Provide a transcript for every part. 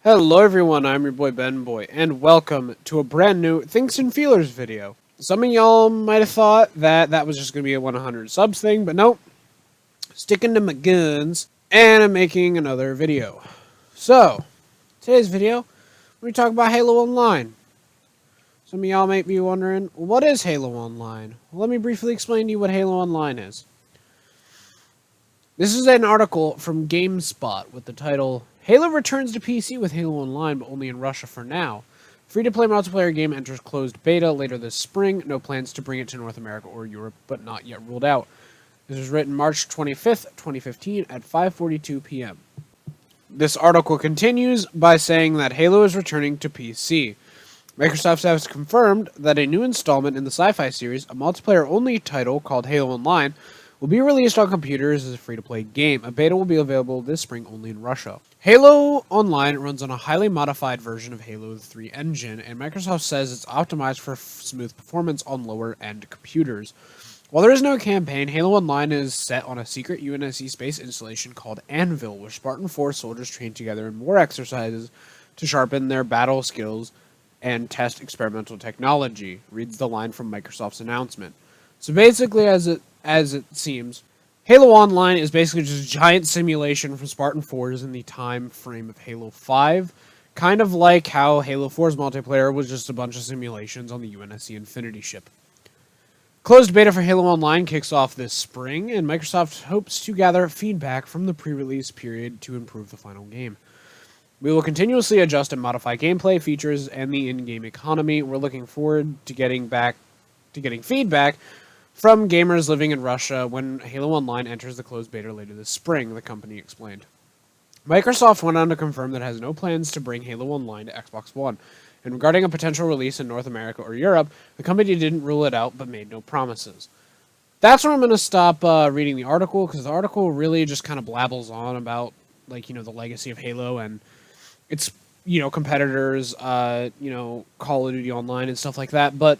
Hello everyone, I'm your boy Ben Boy, and welcome to a brand new Thinks and Feelers video. Some of y'all might have thought that was just going to be a 100 subs thing, but nope. Sticking to my guns, and I'm making another video. So, today's video, we talk about Halo Online. Some of y'all might be wondering, what is Halo Online? Well, let me briefly explain to you what Halo Online is. This is an article from GameSpot with the title, Halo returns to PC with Halo Online, but only in Russia for now. Free-to-play multiplayer game enters closed beta later this spring. No plans to bring it to North America or Europe, but not yet ruled out. This was written March 25th, 2015 at 5:42 p.m. This article continues by saying that Halo is returning to PC. Microsoft has confirmed that a new installment in the sci-fi series, a multiplayer-only title called Halo Online, will be released on computers as a free-to-play game. A beta will be available this spring only in Russia. Halo Online runs on a highly modified version of Halo 3 engine, and Microsoft says it's optimized for smooth performance on lower-end computers. While there is no campaign, Halo Online is set on a secret UNSC space installation called Anvil, where Spartan 4 soldiers train together in war exercises to sharpen their battle skills and test experimental technology, reads the line from Microsoft's announcement. So basically, as it seems, Halo Online is basically just a giant simulation from Spartan 4's in the time frame of Halo 5, kind of like how Halo 4's multiplayer was just a bunch of simulations on the UNSC Infinity ship. Closed beta for Halo Online kicks off this spring, and Microsoft hopes to gather feedback from the pre-release period to improve the final game. We will continuously adjust and modify gameplay, features, and the in-game economy. We're looking forward to getting feedback from gamers living in Russia when Halo Online enters the closed beta later this spring, the company explained. Microsoft went on to confirm that it has no plans to bring Halo Online to Xbox One. And regarding a potential release in North America or Europe, the company didn't rule it out but made no promises. That's where I'm going to stop reading the article, because the article really just kind of blabbles on about the legacy of Halo and its competitors, Call of Duty Online and stuff like that. But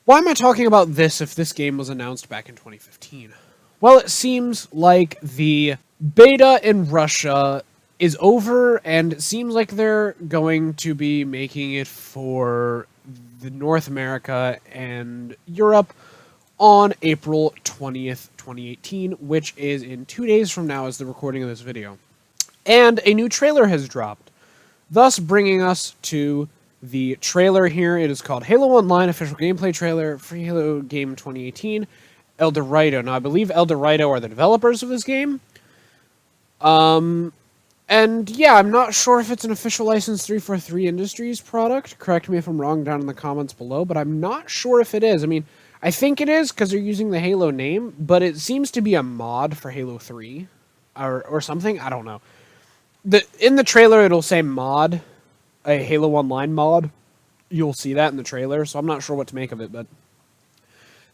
why am I talking about this if this game was announced back in 2015? Well, it seems like the beta in Russia is over, and it seems like they're going to be making it for the North America and Europe on April 20th, 2018, which is in 2 days from now as the recording of this video. And a new trailer has dropped, thus bringing us to the trailer here. It is called Halo Online Official Gameplay Trailer for Halo Game 2018, El Dorado. Now, I believe El Dorado are the developers of this game. And yeah, I'm not sure if it's an official License 343 Industries product. Correct me if I'm wrong down in the comments below, but I'm not sure if it is. I mean, I think it is because they're using the Halo name, but it seems to be a mod for Halo 3 or something. I don't know. In the trailer, it'll say mod, a Halo Online mod. You'll see that in the trailer, so I'm not sure what to make of it, but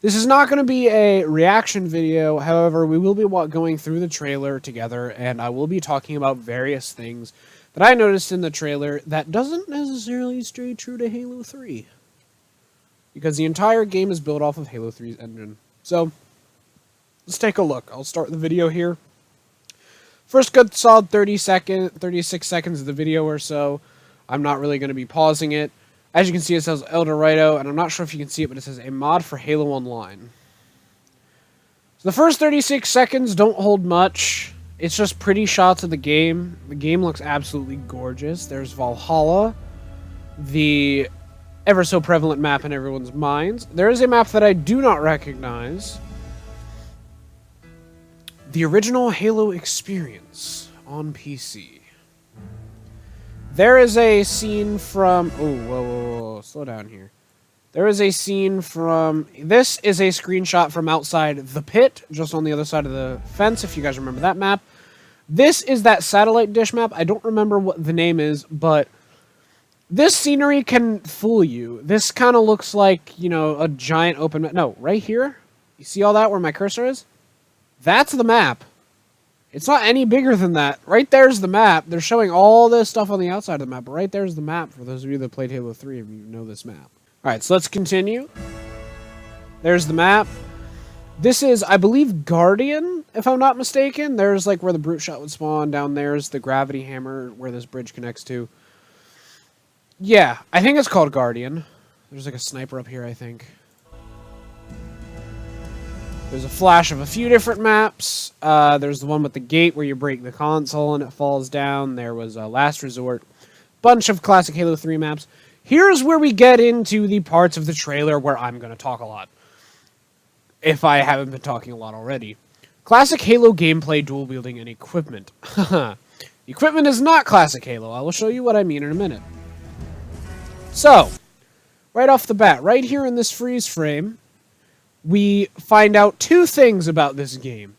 this is not going to be a reaction video. However, we will be going through the trailer together, and I will be talking about various things that I noticed in the trailer that doesn't necessarily stay true to Halo 3, because the entire game is built off of Halo 3's engine. So, let's take a look. I'll start the video here. First good solid 36 seconds of the video or so. I'm not really going to be pausing it. As you can see, it says El Dorado, and I'm not sure if you can see it, but it says a mod for Halo Online. So the first 36 seconds don't hold much. It's just pretty shots of the game. The game looks absolutely gorgeous. There's Valhalla, the ever so prevalent map in everyone's minds. There is a map that I do not recognize. The original Halo experience on PC. There is a scene from... Oh, whoa, slow down here. There is a scene from... This is a screenshot from outside the pit, just on the other side of the fence, if you guys remember that map. This is that satellite dish map. I don't remember what the name is, but this scenery can fool you. This kind of looks like, a giant open map. No, right here? You see all that where my cursor is? That's the map. It's not any bigger than that. Right there's the map. They're showing all this stuff on the outside of the map, but right there's the map for those of you that played Halo 3 and you know this map. Alright, so let's continue. There's the map. This is, I believe, Guardian, if I'm not mistaken. There's like where the brute shot would spawn. Down there's the gravity hammer where this bridge connects to. Yeah, I think it's called Guardian. There's like a sniper up here, I think. There's a flash of a few different maps. There's the one with the gate where you break the console and it falls down. There was a Last Resort. Bunch of classic Halo 3 maps. Here's where we get into the parts of the trailer where I'm going to talk a lot. If I haven't been talking a lot already. Classic Halo gameplay, dual wielding, and equipment. Equipment is not classic Halo. I will show you what I mean in a minute. So, right off the bat, right here in this freeze frame, we find out two things about this game.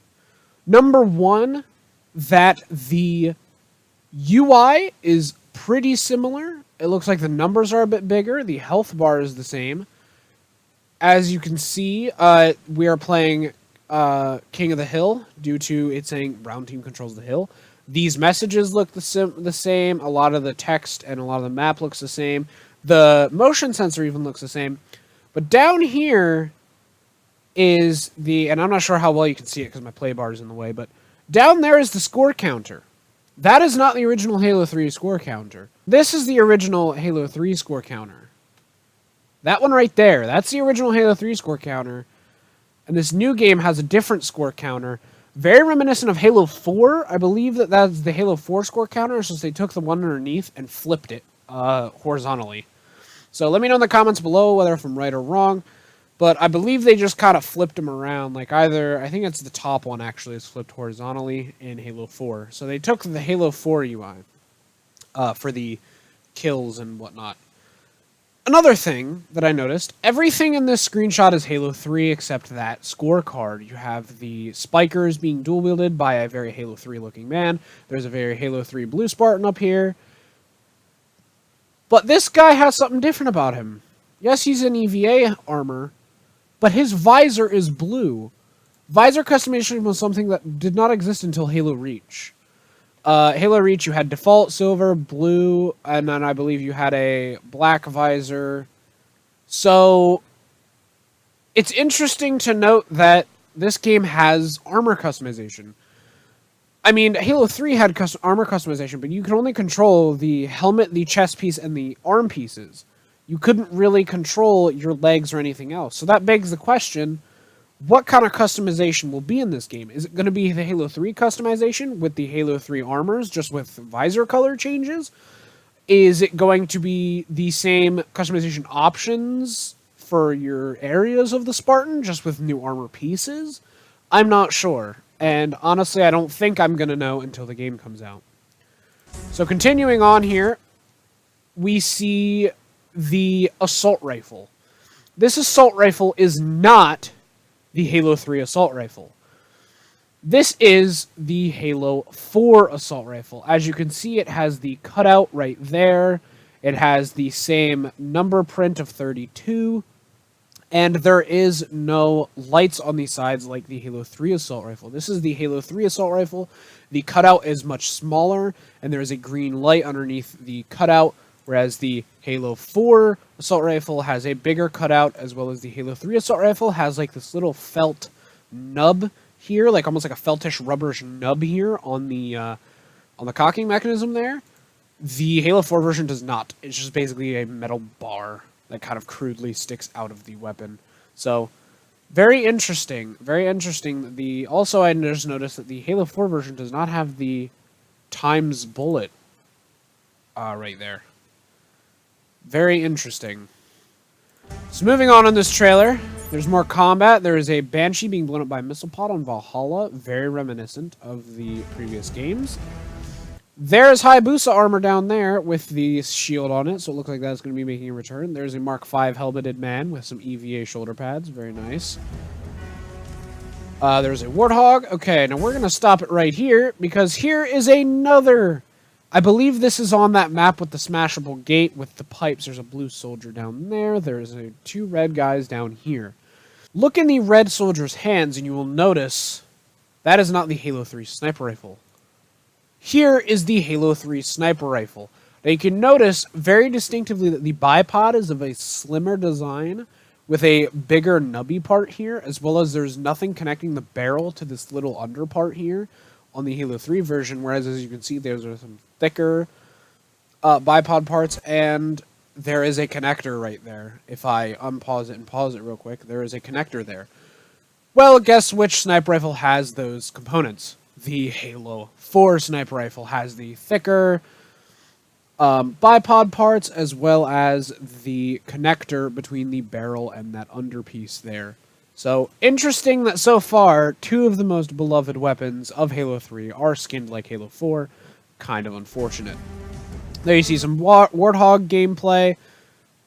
Number one, that the UI is pretty similar. It looks like the numbers are a bit bigger. The health bar is the same. As you can see, we are playing King of the Hill due to it saying Brown Team controls the hill. These messages look the same. A lot of the text and a lot of the map looks the same. The motion sensor even looks the same. But down here is and I'm not sure how well you can see it because my play bar is in the way, but down there is the score counter. That is not the original Halo 3 score counter. This is the original Halo 3 score counter. That one right there, that's the original Halo 3 score counter. And this new game has a different score counter. Very reminiscent of Halo 4. I believe that's the Halo 4 score counter, since they took the one underneath and flipped it horizontally. So let me know in the comments below whether if I'm right or wrong. But I believe they just kind of flipped them around. Like either, I think it's the top one actually is flipped horizontally in Halo 4. So they took the Halo 4 UI for the kills and whatnot. Another thing that I noticed, everything in this screenshot is Halo 3 except that scorecard. You have the spikers being dual wielded by a very Halo 3 looking man. There's a very Halo 3 blue Spartan up here. But this guy has something different about him. Yes, he's in EVA armor, but his visor is blue. Visor customization was something that did not exist until Halo Reach. Halo Reach, you had default, silver, blue, and then I believe you had a black visor. So, it's interesting to note that this game has armor customization. I mean, Halo 3 had armor customization, but you could only control the helmet, the chest piece, and the arm pieces. You couldn't really control your legs or anything else. So that begs the question, what kind of customization will be in this game? Is it going to be the Halo 3 customization with the Halo 3 armors, just with visor color changes? Is it going to be the same customization options for your areas of the Spartan, just with new armor pieces? I'm not sure. And honestly, I don't think I'm going to know until the game comes out. So continuing on here, we see the assault rifle. This assault rifle is not the Halo 3 assault rifle. This is the Halo 4 assault rifle. As you can see, it has the cutout right there. It has the same number print of 32. And there is no lights on the sides like the Halo 3 assault rifle. This is the Halo 3 assault rifle. The cutout is much smaller, and there is a green light underneath the cutout, whereas the Halo 4 assault rifle has a bigger cutout, as well as the Halo 3 assault rifle has like this little felt nub here, like almost like a feltish rubberish nub here on the cocking mechanism there. The Halo 4 version does not. It's just basically a metal bar that kind of crudely sticks out of the weapon. So, very interesting. Very interesting. Also, I just noticed that the Halo 4 version does not have the times bullet right there. Very interesting. So moving on in this trailer, there's more combat. There is a Banshee being blown up by a missile pod on Valhalla. Very reminiscent of the previous games. There's Hayabusa armor down there with the shield on it, so it looks like that's going to be making a return. There's a Mark V helmeted man with some EVA shoulder pads. Very nice. There's a Warthog. Okay, now we're going to stop it right here, because here is another... I believe this is on that map with the smashable gate with the pipes. There's a blue soldier down there. There's two red guys down here. Look in the red soldier's hands, and you will notice that is not the Halo 3 sniper rifle. Here is the Halo 3 sniper rifle. Now you can notice very distinctively that the bipod is of a slimmer design with a bigger nubby part here, as well as there's nothing connecting the barrel to this little under part here on the Halo 3 version, whereas as you can see, there's some thicker bipod parts, and there is a connector right there. If I unpause it and pause it real quick, there is a connector there. Well, guess which sniper rifle has those components? The Halo 4 sniper rifle has the thicker bipod parts, as well as the connector between the barrel and that underpiece there. So, interesting that so far, two of the most beloved weapons of Halo 3 are skinned like Halo 4. Kind of unfortunate. There you see some Warthog gameplay.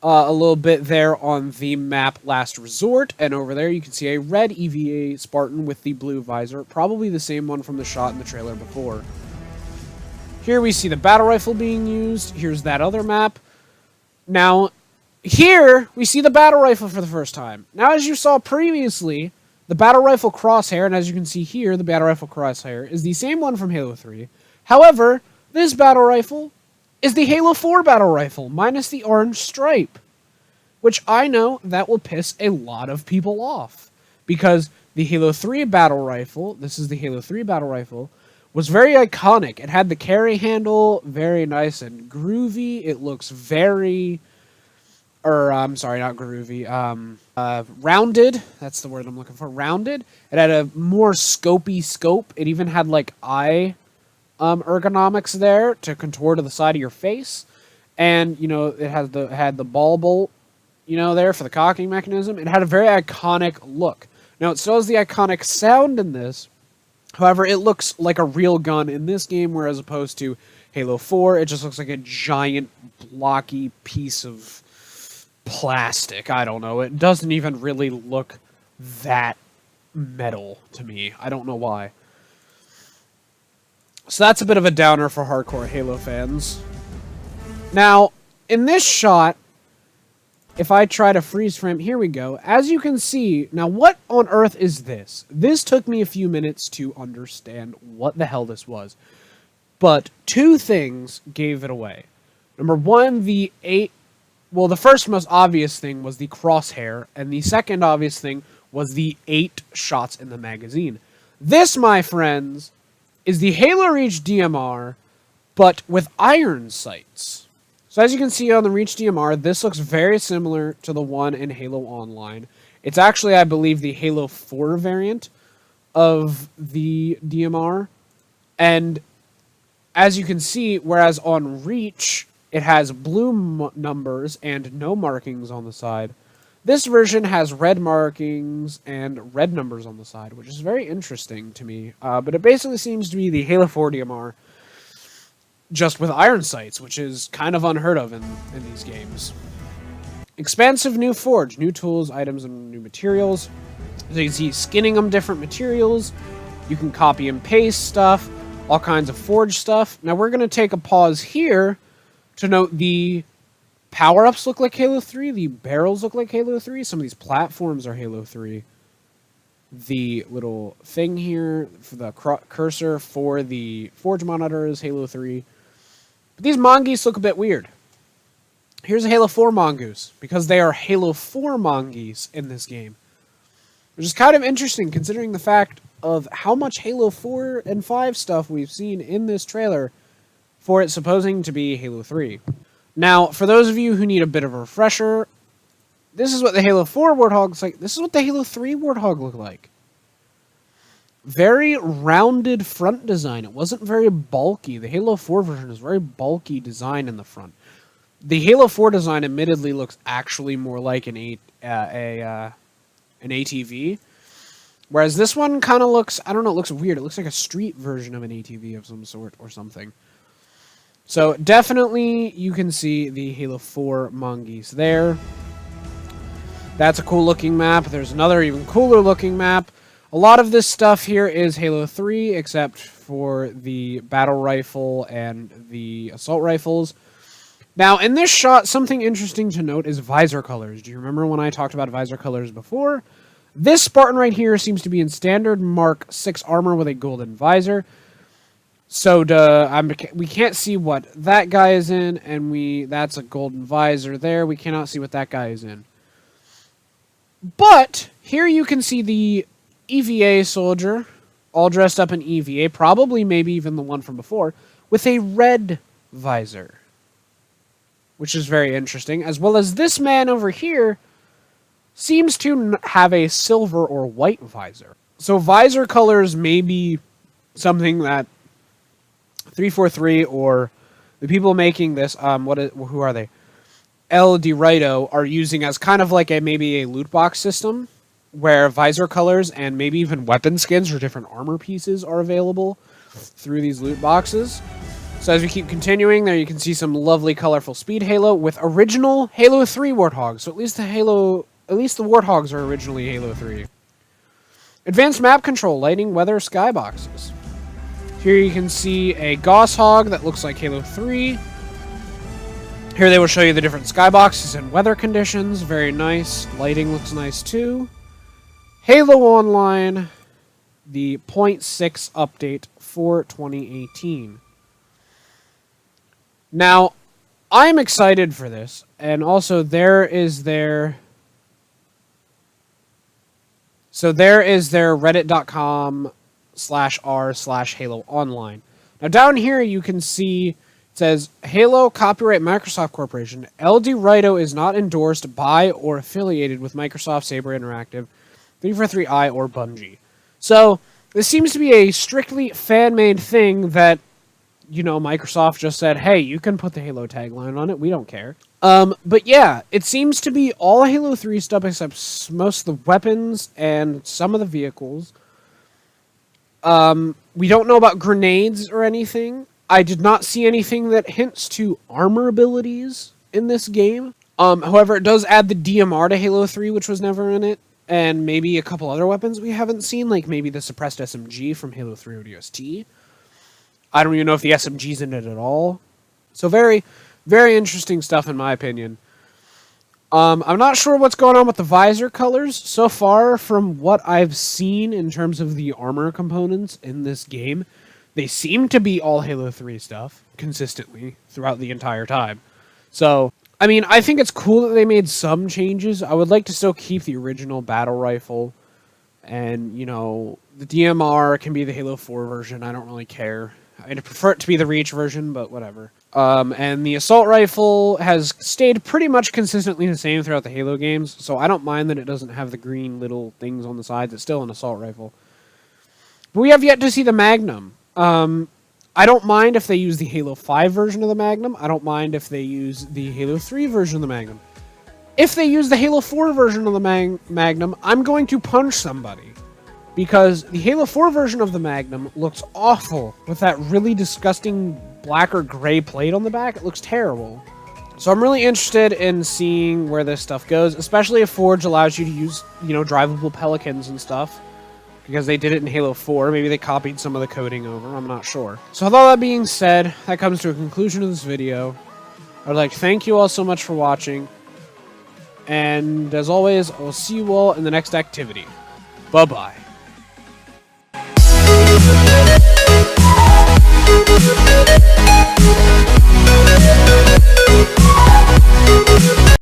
A little bit there on the map Last Resort. And over there you can see a red EVA Spartan with the blue visor. Probably the same one from the shot in the trailer before. Here we see the battle rifle being used. Here's that other map. Now, here we see the battle rifle for the first time. Now, as you saw previously, the battle rifle crosshair, and as you can see here, the battle rifle crosshair is the same one from Halo 3. However, this battle rifle is the Halo 4 battle rifle, minus the orange stripe. Which I know that will piss a lot of people off. Because the Halo 3 battle rifle, this is the Halo 3 battle rifle, was very iconic. It had the carry handle, very nice and groovy. It looks very... I'm sorry, not groovy. Rounded. That's the word I'm looking for. Rounded. It had a more scopy scope. It even had, like, eye ergonomics there to contour to the side of your face. And, you know, it had the ball bolt, you know, there for the cocking mechanism. It had a very iconic look. Now, it still has the iconic sound in this. However, it looks like a real gun in this game, whereas opposed to Halo 4, it just looks like a giant, blocky piece of plastic. I don't know. It doesn't even really look that metal to me. I don't know why. So that's a bit of a downer for hardcore Halo fans. Now, in this shot, if I try to freeze frame, here we go. As you can see, now what on earth is this? This took me a few minutes to understand what the hell this was. But two things gave it away. Number one, the first most obvious thing was the crosshair, and the second obvious thing was the 8 shots in the magazine. This, my friends, is the Halo Reach DMR, but with iron sights. So as you can see on the Reach DMR, this looks very similar to the one in Halo Online. It's actually, I believe, the Halo 4 variant of the DMR. And as you can see, whereas on Reach, it has blue numbers and no markings on the side, this version has red markings and red numbers on the side, which is very interesting to me. But it basically seems to be the Halo 4 DMR, just with iron sights, which is kind of unheard of in these games. Expansive new forge, new tools, items, and new materials. So you can see skinning them different materials. You can copy and paste stuff, all kinds of forge stuff. Now we're going to take a pause here to note the power-ups look like Halo 3, the barrels look like Halo 3, some of these platforms are Halo 3. The little thing here for the cursor for the forge monitor is Halo 3. But these mongoose look a bit weird. Here's a Halo 4 mongoose, because they are Halo 4 mongoose in this game. Which is kind of interesting, considering the fact of how much Halo 4 and 5 stuff we've seen in this trailer for it supposing to be Halo 3. Now, for those of you who need a bit of a refresher, this is what the Halo 4 Warthog looks like. This is what the Halo 3 Warthog looked like. Very rounded front design. It wasn't very bulky. The Halo 4 version is very bulky design in the front. The Halo 4 design admittedly looks actually more like an ATV. Whereas this one kind of looks, I don't know, it looks weird. It looks like a street version of an ATV of some sort or something. So definitely you can see the Halo 4 mongoose there. That's a cool looking map. There's another even cooler looking map. A lot of this stuff here is Halo 3, except for the battle rifle and the assault rifles. Now, in this shot, something interesting to note is visor colors. Do you remember when I talked about visor colors before? This Spartan right here seems to be in standard Mark 6 armor with a golden visor. So we can't see what that guy is in, and that's a golden visor there. We cannot see what that guy is in. But here you can see the EVA soldier, all dressed up in EVA, probably maybe even the one from before, with a red visor. which is very interesting, as well as this man over here seems to have a silver or white visor. So visor colors may be something that 343 or the people making this, who are they? El Dorito are using as kind of like maybe a loot box system where visor colors and maybe even weapon skins or different armor pieces are available through these loot boxes. So as we keep continuing, there you can see some lovely colorful speed halo with original Halo 3 Warthogs. So at least the Warthogs are originally Halo 3. Advanced map control, lighting, weather, skyboxes. Here you can see a Gosshog that looks like Halo 3. Here they will show you the different skyboxes and weather conditions. Very nice. Lighting looks nice too. Halo Online, the 0.6 update for 2018. Now, I'm excited for this, and also there is their reddit.com/r/Halo Online. Now down here you can see it says Halo Copyright Microsoft Corporation. El Dorito is not endorsed by or affiliated with Microsoft, Saber Interactive, 343i, or Bungie. So this seems to be a strictly fan-made thing that, you know, Microsoft just said, hey, you can put the Halo tagline on it. We don't care. But yeah, it seems to be all Halo 3 stuff except most of the weapons and some of the vehicles. We don't know about grenades or anything. I did not see anything that hints to armor abilities in this game. However, it does add the DMR to Halo 3, which was never in it. And maybe a couple other weapons we haven't seen, like maybe the suppressed SMG from Halo 3 ODST. I don't even know if the SMG's in it at all. So very, very interesting stuff in my opinion. I'm not sure what's going on with the visor colors. So far, from what I've seen in terms of the armor components in this game, they seem to be all Halo 3 stuff consistently throughout the entire time. So, I mean, I think it's cool that they made some changes. I would like to still keep the original battle rifle. And, you know, the DMR can be the Halo 4 version. I don't really care. I'd prefer it to be the Reach version, but whatever. And the assault rifle has stayed pretty much consistently the same throughout the Halo games, so I don't mind that it doesn't have the green little things on the sides. It's still an assault rifle. But we have yet to see the Magnum. I don't mind if they use the Halo 5 version of the Magnum. I don't mind if they use the Halo 3 version of the Magnum. If they use the Halo 4 version of the Magnum, I'm going to punch somebody. Because the Halo 4 version of the Magnum looks awful with that really disgusting black or gray plate on the back. It looks terrible. So I'm really interested in seeing where this stuff goes, especially if Forge allows you to use, you know, drivable Pelicans and stuff. Because they did it in Halo 4. Maybe they copied some of the coding over. I'm not sure. So with all that being said, that comes to a conclusion of this video. I'd like to thank you all so much for watching. And as always, I'll see you all in the next activity. Bye-bye.